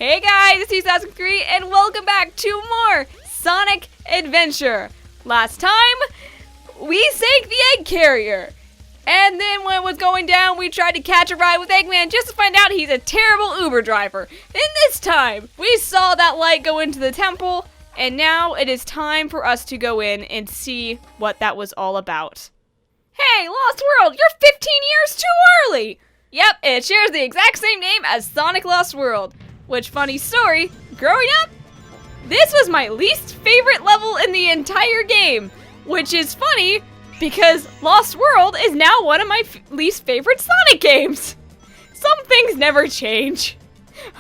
Hey guys, it's T2003 and welcome back to more Sonic Adventure. Last time, we sank the egg carrier. And then when it was going down, we tried to catch a ride with Eggman just to find out he's a terrible Uber driver. And this time, we saw that light go into the temple, and now it is time for us to go in and see what that was all about. Hey, Lost World, you're 15 years too early! Yep, it shares the exact same name as Sonic Lost World. Which, funny story, growing up, this was my least favorite level in the entire game. Which is funny, because Lost World is now one of my least favorite Sonic games. Some things never change.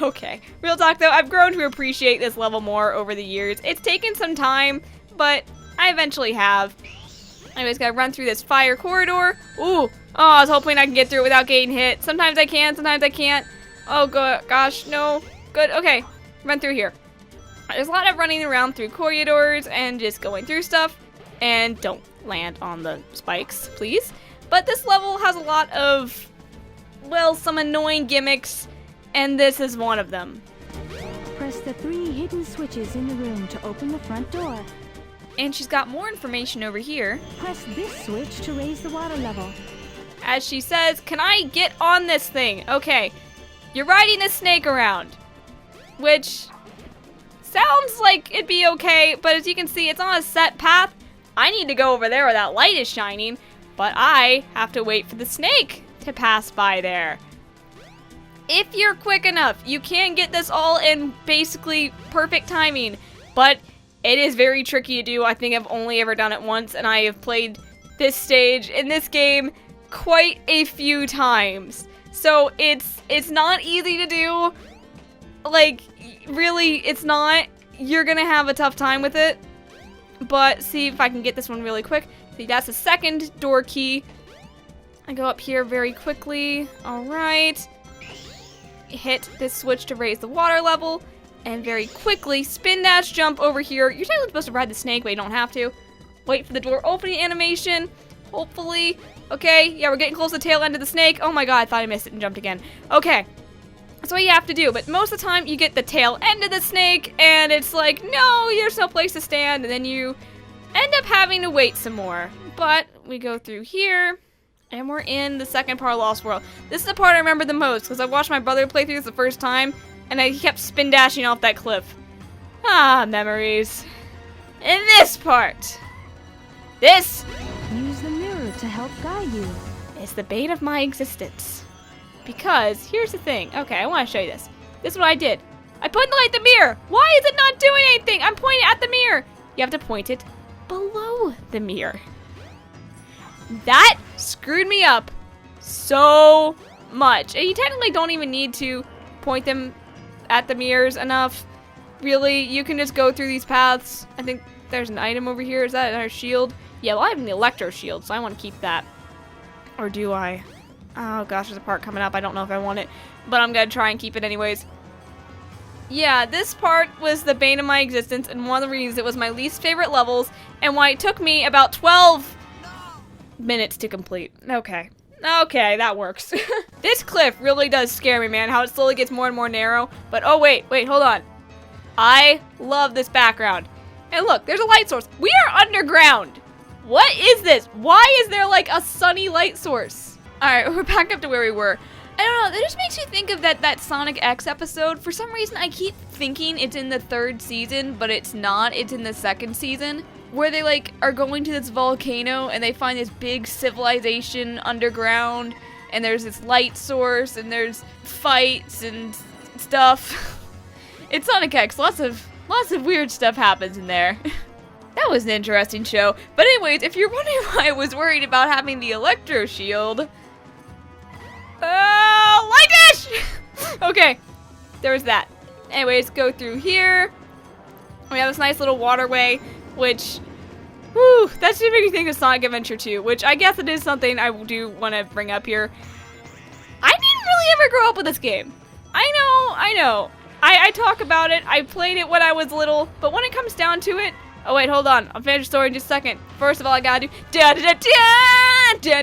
Okay, real talk though, I've grown to appreciate this level more over the years. It's taken some time, but I eventually have. Anyways, gotta run through this fire corridor. Ooh, oh, I was hoping I can get through it without getting hit. Sometimes I can, sometimes I can't. Oh, gosh, no. Good, okay, run through here. There's a lot of running around through corridors and just going through stuff. And don't land on the spikes, please. But this level has a lot of, well, some annoying gimmicks, and this is one of them. Press the 3 hidden switches in the room to open the front door. And she's got more information over here. Press this switch to raise the water level. As she says, can I get on this thing? Okay, you're riding this snake around. Which sounds like it'd be okay, but as you can see, it's on a set path. I need to go over there where that light is shining, but I have to wait for the snake to pass by there. If you're quick enough, you can get this all in basically perfect timing, but it is very tricky to do. I think I've only ever done it once, and I have played this stage in this game quite a few times. So it's not easy to do. Like, really, it's not. You're gonna have a tough time with it. But see if I can get this one really quick. See, that's the second door key. I go up here very quickly. Alright. Hit this switch to raise the water level. And very quickly, spin dash jump over here. You're technically supposed to ride the snake, but you don't have to. Wait for the door opening animation. Hopefully. Okay, yeah, we're getting close to the tail end of the snake. Oh my god, I thought I missed it and jumped again. Okay. That's what you have to do, but most of the time you get the tail end of the snake, and it's like, no, there's no place to stand, and then you end up having to wait some more. But we go through here, and we're in the second part of Lost World. This is the part I remember the most, because I watched my brother play through this the first time, and he kept spin dashing off that cliff. Ah, memories. In this part, this Use the mirror to help guide you. is the bane of my existence. Because, here's the thing. Okay, I want to show you this. This is what I did. I pointed the light at the mirror. Why is it not doing anything? I'm pointing at the mirror. You have to point it below the mirror. That screwed me up so much. And you technically don't even need to point them at the mirrors enough. Really, you can just go through these paths. I think there's an item over here. Is that our shield? Yeah, well, I have an electro shield, so I want to keep that. Or do I? Oh gosh, there's a part coming up. I don't know if I want it, but I'm gonna try and keep it anyways. Yeah, this part was the bane of my existence, and one of the reasons it was my least favorite levels, and why it took me about 12 minutes to complete. Okay, that works. This cliff really does scare me, man, how it slowly gets more and more narrow. But oh wait, hold on. I love this background. And look, there's a light source. We are underground. What is this? Why is there like a sunny light source? Alright, we're back up to where we were. I don't know, that just makes me think of that Sonic X episode. For some reason, I keep thinking it's in the 3rd season, but it's not. It's in the 2nd season, where they, like, are going to this volcano, and they find this big civilization underground, and there's this light source, and there's fights and stuff. It's Sonic X. Lots of weird stuff happens in there. That was an interesting show. But anyways, if you're wondering why I was worried about having the electro shield... light dish! Okay, there was that. Anyways, go through here. We have this nice little waterway, which, whew, that should make me think of Sonic Adventure 2, which I guess it is something I do want to bring up here. I didn't really ever grow up with this game. I know. I talk about it. I played it when I was little, but when it comes down to it, oh wait, hold on. I'll finish the story in just a second. First of all, I gotta do da da da da da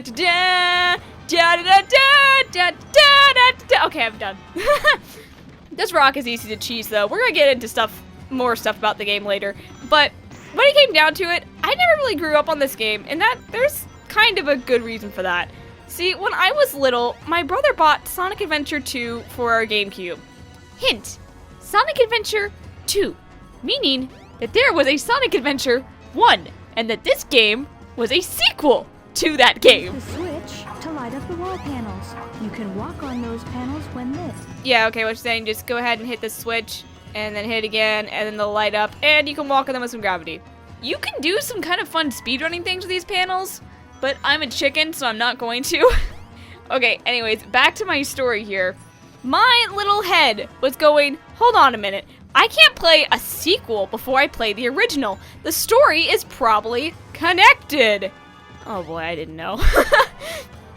da da da da da da da da da. Okay, I'm done. This rock is easy to cheese, though. We're gonna get into more stuff about the game later. But when it came down to it, I never really grew up on this game, and there's kind of a good reason for that. See, when I was little, my brother bought Sonic Adventure 2 for our GameCube. Hint, Sonic Adventure 2, meaning that there was a Sonic Adventure 1, and that this game was a sequel to that game. The switch to light up the wall panels. You can walk on those panels when lit. Yeah, okay, what you're saying, just go ahead and hit the switch, and then hit it again, and then they'll light up, and you can walk on them with some gravity. You can do some kind of fun speedrunning things with these panels, but I'm a chicken, so I'm not going to. Okay, anyways, back to my story here. My little head was going, hold on a minute, I can't play a sequel before I play the original. The story is probably connected. Oh boy, I didn't know.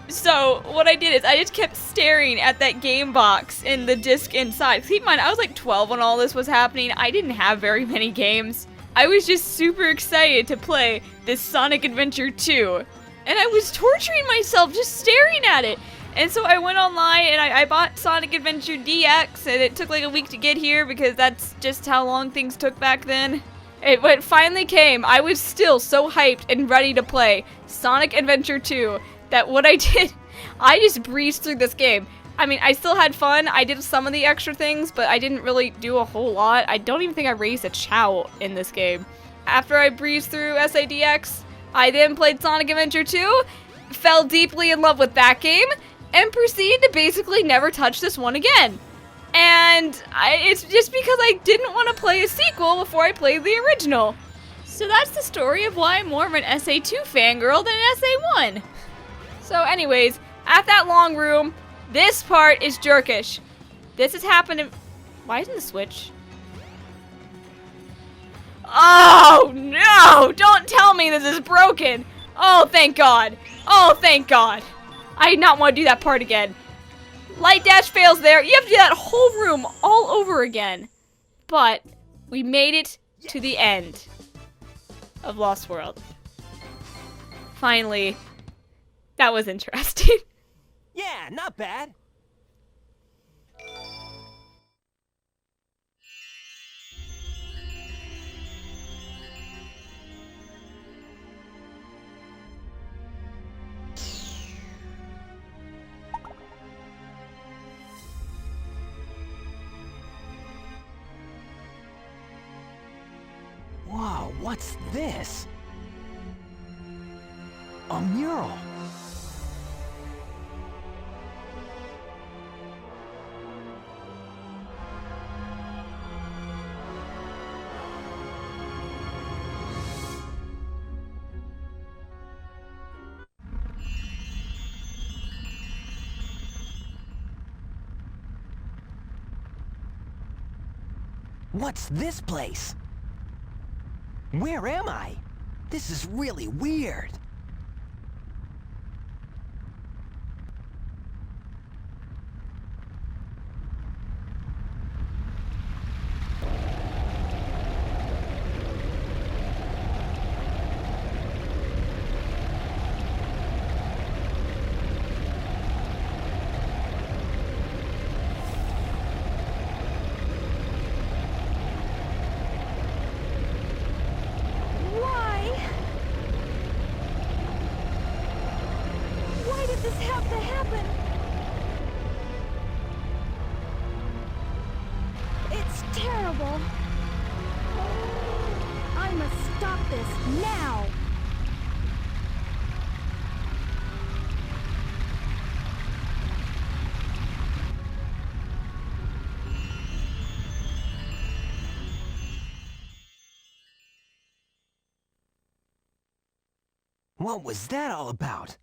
So what I did is I just kept staring at that game box and the disc inside. Keep in mind, I was like 12 when all this was happening. I didn't have very many games. I was just super excited to play this Sonic Adventure 2. And I was torturing myself just staring at it. And so I went online and I bought Sonic Adventure DX, and it took like a week to get here because that's just how long things took back then. And when it finally came, I was still so hyped and ready to play Sonic Adventure 2 that what I did, I just breezed through this game. I mean, I still had fun. I did some of the extra things, but I didn't really do a whole lot. I don't even think I raised a Chow in this game. After I breezed through SADX, I then played Sonic Adventure 2, fell deeply in love with that game, and proceeded to basically never touch this one again. And it's just because I didn't want to play a sequel before I played the original. So that's the story of why I'm more of an SA2 fangirl than an SA1. So anyways, at that long room, this part is jerkish. This has happened in... Why isn't the switch? Oh no! Don't tell me this is broken! Oh, thank God. Oh, thank God. I did not want to do that part again. Light dash fails there. You have to do that whole room all over again. But we made it to the end of Lost World. Finally. That was interesting. Yeah, not bad. Whoa, what's this? A mural. What's this place? Where am I? This is really weird. This have to happen? It's terrible. I must stop this now. What was that all about?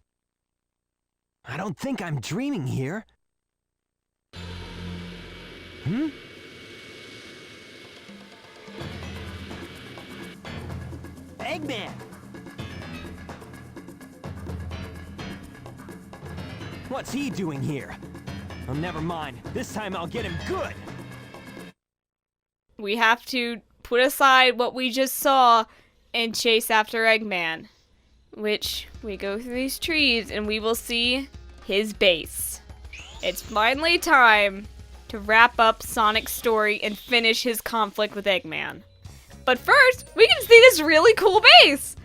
I don't think I'm dreaming here. Hmm? Eggman! What's he doing here? Oh, never mind. This time I'll get him good! We have to put aside what we just saw and chase after Eggman. Which, we go through these trees and we will see his base. It's finally time to wrap up Sonic's story and finish his conflict with Eggman. But first, we can see this really cool base!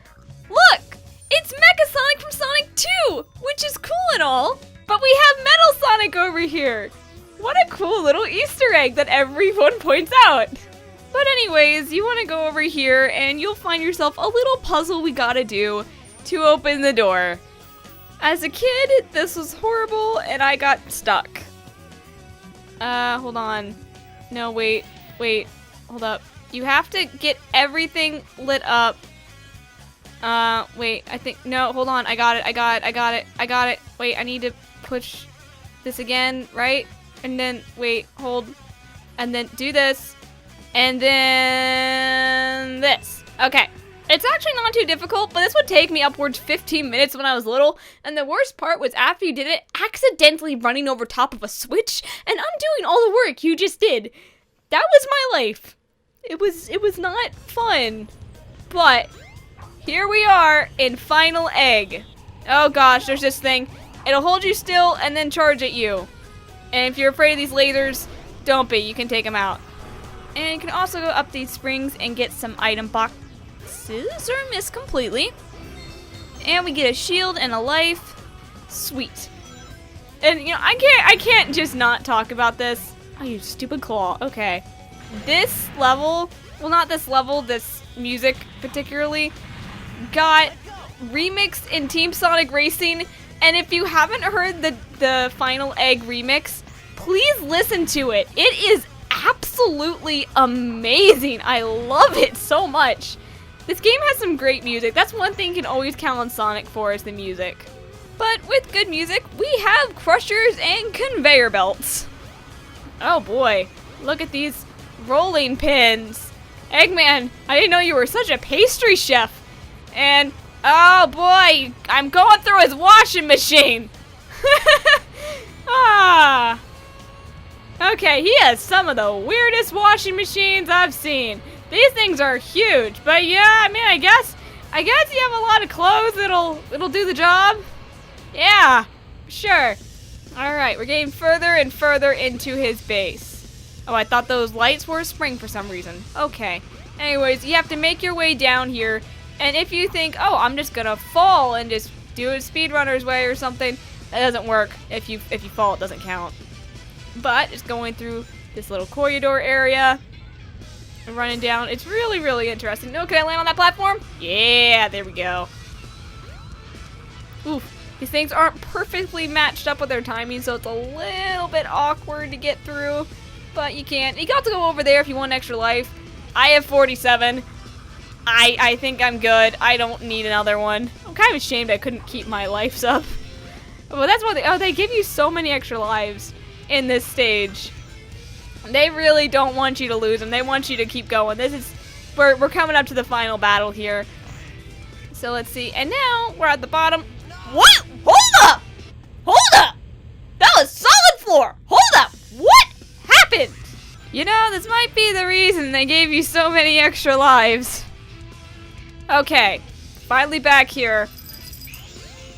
Look! It's Mecha Sonic from Sonic 2, which is cool and all, but we have Metal Sonic over here! What a cool little Easter egg that everyone points out! But anyways, you want to go over here and you'll find yourself a little puzzle we gotta do to open the door. As a kid, this was horrible and I got stuck. Hold on. No, wait, hold up. You have to get everything lit up. Wait, I think, no, hold on, I got it. Wait, I need to push this again, right? And then, wait, hold, and then do this, and then this. Okay, it's actually not too difficult, but this would take me upwards 15 minutes when I was little, and the worst part was after you did it, accidentally running over top of a switch and undoing all the work you just did. That was my life. It was not fun, but here we are in Final Egg. Oh gosh, there's this thing. It'll hold you still and then charge at you. And if you're afraid of these lasers, don't be, you can take them out. And you can also go up these springs and get some item boxes, or miss completely. And we get a shield and a life. Sweet. And you know, I can't just not talk about this. Oh, you stupid claw. Okay. This level, well not this level, this music particularly, got remixed in Team Sonic Racing, and if you haven't heard the Final Egg remix, please listen to it. It is absolutely amazing. I love it so much. This game has some great music. That's one thing you can always count on Sonic for, is the music. But with good music, we have crushers and conveyor belts. Oh boy, look at these rolling pins. Eggman, I didn't know you were such a pastry chef. And, oh boy, I'm going through his washing machine. Ah. Okay, he has some of the weirdest washing machines I've seen. These things are huge, but yeah, I mean, I guess you have a lot of clothes that'll do the job. Yeah, sure. All right, we're getting further and further into his base. Oh, I thought those lights were a spring for some reason. Okay. Anyways, you have to make your way down here. And if you think, oh, I'm just gonna fall and just do it speedrunner's way or something, that doesn't work. If you fall, it doesn't count. But just going through this little corridor area and running down, it's really, really interesting. No, can I land on that platform? Yeah, there we go. Oof. These things aren't perfectly matched up with their timing, so it's a little bit awkward to get through. But you can. You got to go over there if you want extra life. I have 47. I think I'm good. I don't need another one. I'm kind of ashamed I couldn't keep my lives up. Well, that's why they give you so many extra lives in this stage. They really don't want you to lose them. They want you to keep going. We're coming up to the final battle here. So let's see. And now we're at the bottom. What? Hold up! Hold up! That was solid floor! Hold up! What happened? You know, this might be the reason they gave you so many extra lives. Okay, finally back here.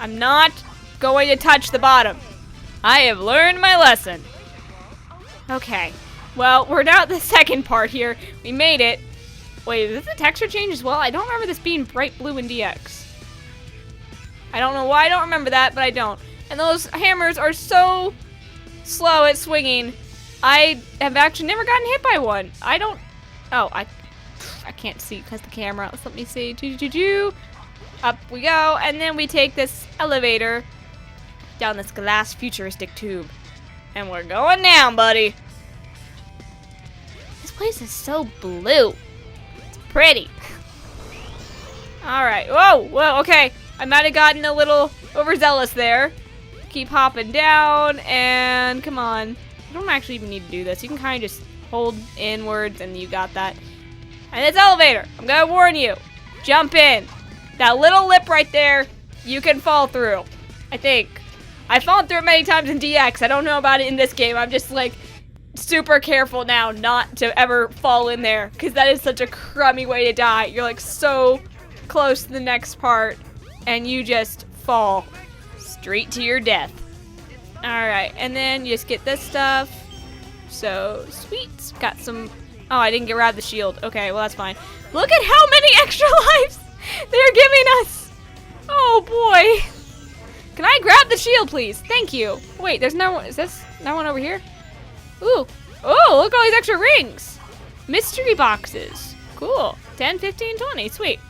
I'm not going to touch the bottom. I have learned my lesson. Okay, well, we're now at the second part here. We made it. Wait, is this a texture change as well? I don't remember this being bright blue in DX. I don't know why I don't remember that, but I don't. And those hammers are so slow at swinging. I have actually never gotten hit by one. I don't... Oh, I can't see because the camera. Let me see. Up we go. And then we take this elevator down this glass futuristic tube. And we're going down, buddy. This place is so blue. It's pretty. Alright. Whoa, okay. I might have gotten a little overzealous there. Keep hopping down, and come on. You don't actually even need to do this. You can kind of just hold inwards, and you got that. And it's elevator. I'm gonna warn you. Jump in. That little lip right there, you can fall through. I think. I've fallen through it many times in DX. I don't know about it in this game. I'm just like super careful now not to ever fall in there, because that is such a crummy way to die. You're like so close to the next part, and you just fall straight to your death. Alright, and then you just get this stuff. So, sweet. Got some... Oh, I didn't grab the shield. Okay, well, that's fine. Look at how many extra lives they're giving us! Oh, boy. Can I grab the shield, please? Thank you. Wait, there's no one... Is this no one over here? Ooh. Oh, look at all these extra rings. Mystery boxes. Cool. 10, 15, 20. Sweet.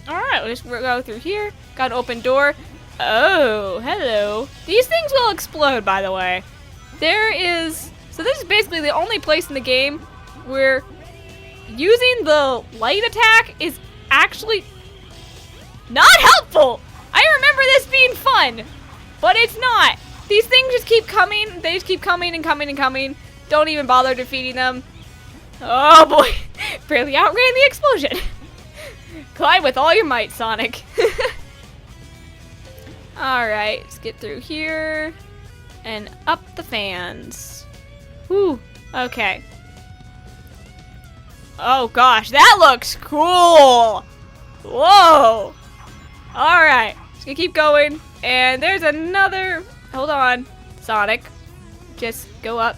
Alright, we'll just go through here. Got an open door. Oh, hello. These things will explode, by the way. There is... So this is basically the only place in the game where using the light attack is actually not helpful. I remember this being fun, but it's not. These things just keep coming. They just keep coming and coming and coming. Don't even bother defeating them. Oh boy. Barely outran the explosion. Climb with all your might, Sonic. Alright, let's get through here. And up the fans. Whew. Okay. Oh gosh, that looks cool! Whoa! Alright, just gonna keep going. And there's another... Hold on, Sonic. Just go up.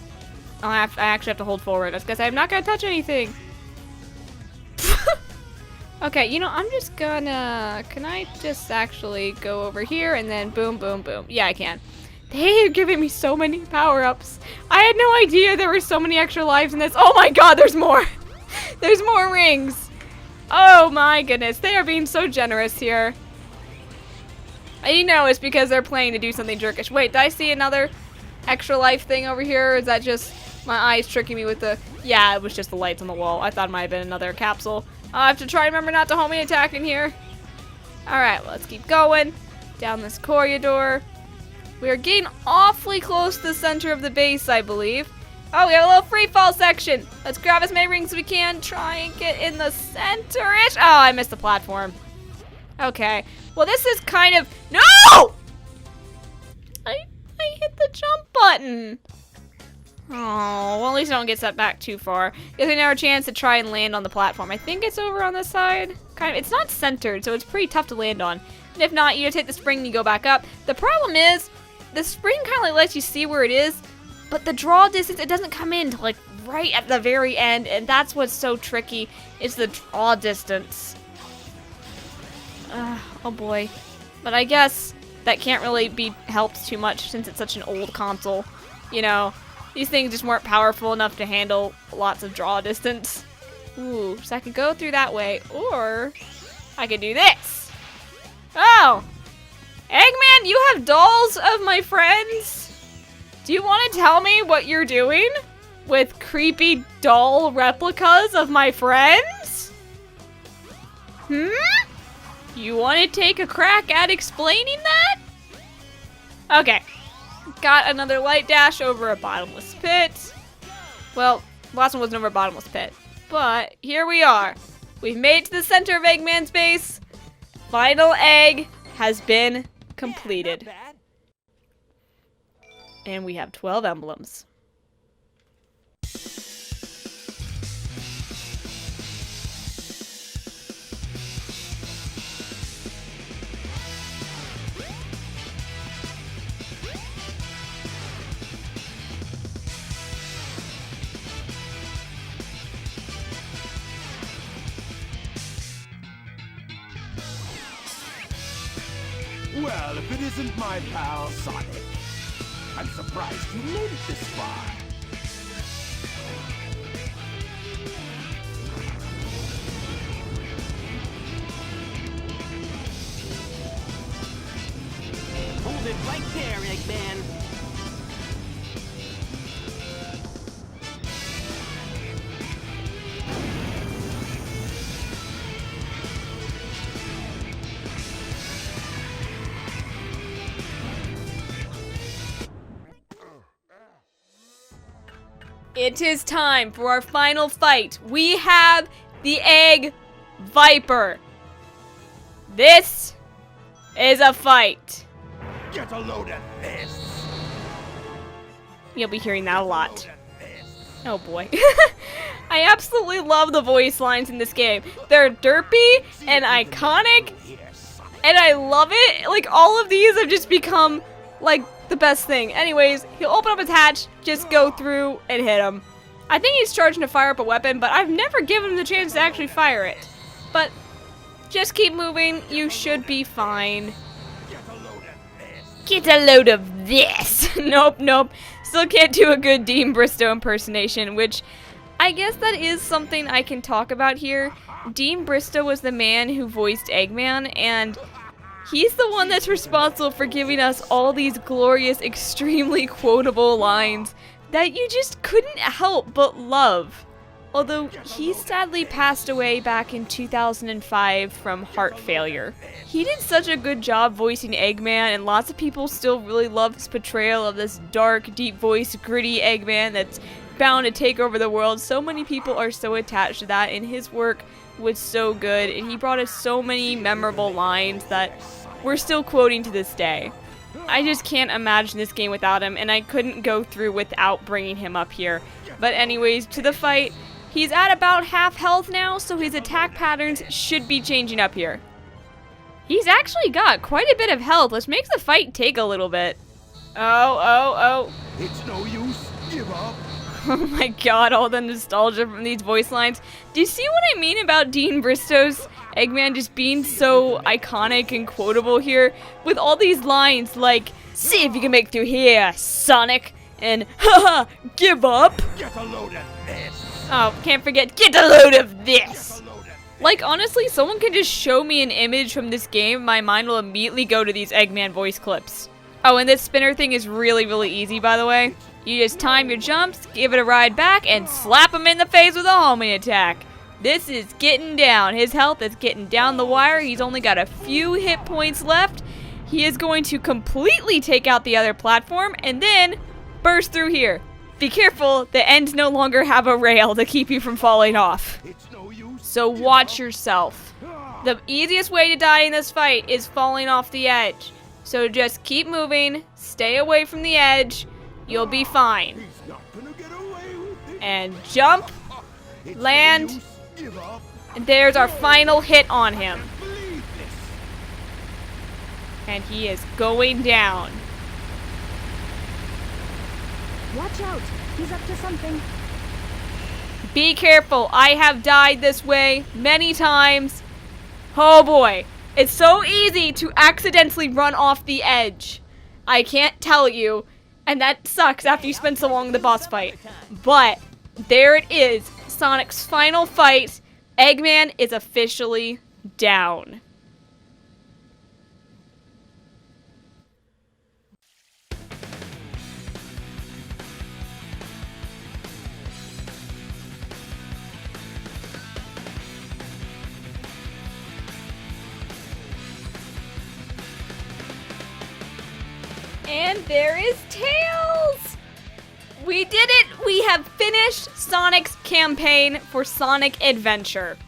I actually have to hold forward. That's because I'm not gonna touch anything. Okay, you know, I'm just gonna... Can I just actually go over here and then boom, boom, boom? Yeah, I can. They are giving me so many power-ups. I had no idea there were so many extra lives in this. Oh my god, there's more! There's more rings! Oh my goodness, they are being so generous here. You know it's because they're planning to do something jerkish. Wait, did I see another extra life thing over here? Or is that just my eyes tricking me with the... Yeah, it was just the lights on the wall. I thought it might have been another capsule. I have to try and remember not to homie attack in here. Alright, well, let's keep going. Down this corridor. We are getting awfully close to the center of the base, I believe. Oh, we have a little free fall section. Let's grab as many rings as we can. Try and get in the center-ish. Oh, I missed the platform. Okay. Well, this is kind of... No! I hit the jump button. Oh, well, at least I don't get set back too far. Gives me another chance to try and land on the platform. I think it's over on this side. Kind of. It's not centered, so it's pretty tough to land on. And if not, you just hit the spring and you go back up. The problem is, the spring kind of like lets you see where it is, but the draw distance, it doesn't come in till like right at the very end, and that's what's so tricky. It's the draw distance. Oh boy. But I guess that can't really be helped too much since it's such an old console. You know, these things just weren't powerful enough to handle lots of draw distance. Ooh, so I could go through that way, or I could do this. Oh! Eggman, you have dolls of my friends? Do you want to tell me what you're doing with creepy doll replicas of my friends? You want to take a crack at explaining that? Okay. Got another light dash over a bottomless pit. Well, the last one wasn't over a bottomless pit. But here we are. We've made it to the center of Eggman's base. Final egg has been completed. And we have 12 emblems. Well, if it isn't my pal Sonic, I'm surprised you made it this far. Hold it right there, Eggman. It is time for our final fight. We have the Egg Viper. This is a fight. Get a load of this. You'll be hearing that a lot. Oh boy. I absolutely love the voice lines in this game. They're derpy and iconic, and I love it. Like, all of these have just become, like, the best thing. Anyways, he'll open up his hatch, just go through and hit him. I think he's charging to fire up a weapon, but I've never given him the chance to actually fire it. But just keep moving, you should be fine. Get a load of this! Nope, nope. Still can't do a good Dean Bristow impersonation, which I guess that is something I can talk about here. Dean Bristow was the man who voiced Eggman, and he's the one that's responsible for giving us all these glorious, extremely quotable lines that you just couldn't help but love. Although he sadly passed away back in 2005 from heart failure. He did such a good job voicing Eggman, and lots of people still really love his portrayal of this dark, deep-voiced, gritty Eggman that's bound to take over the world. So many people are so attached to that, and his work was so good, and he brought us so many memorable lines that we're still quoting to this day. I just can't imagine this game without him, and I couldn't go through without bringing him up here. But anyways, to the fight. He's at about half health now, so his attack patterns should be changing up here. He's actually got quite a bit of health, which makes the fight take a little bit. Oh. It's no use. Give up. Oh my god, all the nostalgia from these voice lines. Do you see what I mean about Dean Bristow's Eggman just being so iconic and quotable here? With all these lines like, "See if you can make through here, Sonic," and "Haha, give up." Get a load of this. Oh, can't forget, "Get a load of this." Like, honestly, someone can just show me an image from this game, my mind will immediately go to these Eggman voice clips. Oh, and this spinner thing is really, really easy, by the way. You just time your jumps, give it a ride back, and slap him in the face with a homing attack. This is getting down. His health is getting down the wire. He's only got a few hit points left. He is going to completely take out the other platform, and then burst through here. Be careful, the ends no longer have a rail to keep you from falling off. So watch yourself. The easiest way to die in this fight is falling off the edge. So just keep moving, stay away from the edge, you'll be fine. And jump, land, and there's our final hit on him. And he is going down. Watch out! He's up to something. Be careful, I have died this way many times. Oh boy, it's so easy to accidentally run off the edge. I can't tell you, and that sucks after you spend so long in the boss fight. But there it is, Sonic's final fight. Eggman is officially down. And there is Tails! We did it! We have finished Sonic's campaign for Sonic Adventure.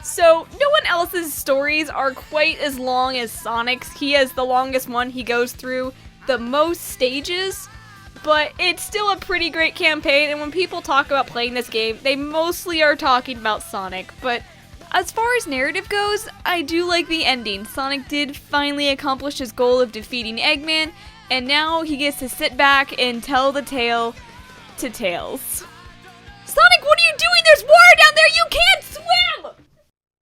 So, no one else's stories are quite as long as Sonic's. He has the longest one. He goes through the most stages, but it's still a pretty great campaign, and when people talk about playing this game, they mostly are talking about Sonic. But as far as narrative goes, I do like the ending. Sonic did finally accomplish his goal of defeating Eggman, and now he gets to sit back and tell the tale to Tails. Sonic, what are you doing? There's water down there! You can't swim!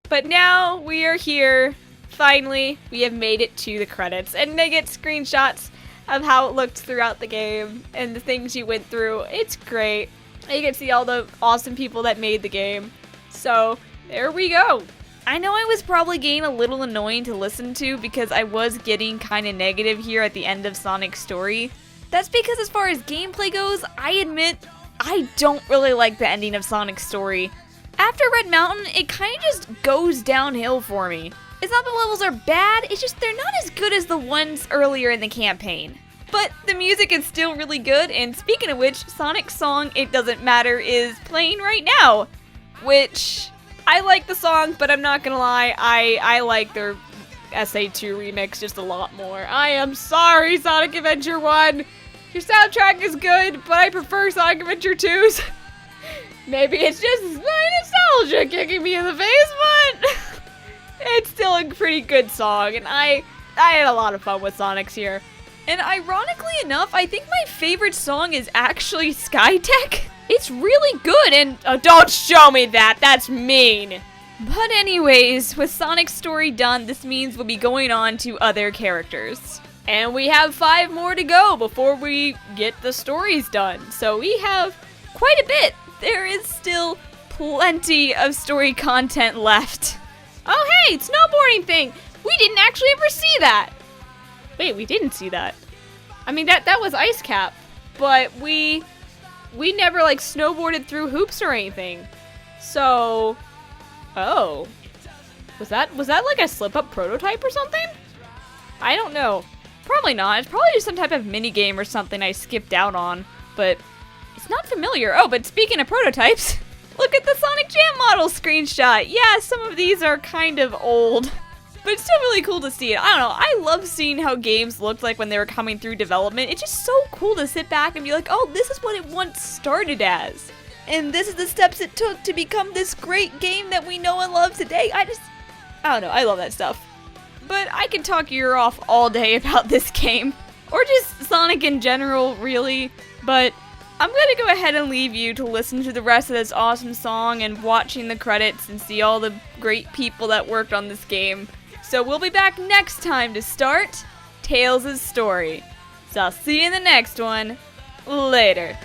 But now we are here. Finally, we have made it to the credits, and they get screenshots of how it looked throughout the game and the things you went through. It's great. And you can see all the awesome people that made the game. So, there we go. I know I was probably getting a little annoying to listen to because I was getting kind of negative here at the end of Sonic's story. That's because as far as gameplay goes, I admit I don't really like the ending of Sonic's story. After Red Mountain, it kind of just goes downhill for me. It's not the levels are bad, it's just they're not as good as the ones earlier in the campaign. But the music is still really good, and speaking of which, Sonic's song, It Doesn't Matter, is playing right now. Which, I like the song, but I'm not gonna lie, I like their SA2 remix just a lot more. I am sorry, Sonic Adventure 1! Your soundtrack is good, but I prefer Sonic Adventure 2's. Maybe it's just my nostalgia kicking me in the face, but it's still a pretty good song, and I had a lot of fun with Sonic's here. And ironically enough, I think my favorite song is actually Skytech. It's really good and don't show me that, that's mean. But anyways, with Sonic's story done, this means we'll be going on to other characters. And we have 5 more to go before we get the stories done. So we have quite a bit. There is still plenty of story content left. Oh hey, snowboarding thing! We didn't actually ever see that! Wait, we didn't see that. I mean, that was Ice Cap, but we never like snowboarded through hoops or anything. So, oh, was that like a slip-up prototype or something? I don't know. Probably not. It's probably just some type of mini game or something I skipped out on, but it's not familiar. Oh, but speaking of prototypes, look at the Sonic Jam model screenshot. Yeah, some of these are kind of old, but it's still really cool to see it. I don't know. I love seeing how games looked like when they were coming through development. It's just so cool to sit back and be like, oh, this is what it once started as. And this is the steps it took to become this great game that we know and love today. I don't know. I love that stuff. But I could talk your ear off all day about this game. Or just Sonic in general, really. But I'm gonna go ahead and leave you to listen to the rest of this awesome song and watching the credits and see all the great people that worked on this game. So we'll be back next time to start Tails' story. So I'll see you in the next one. Later.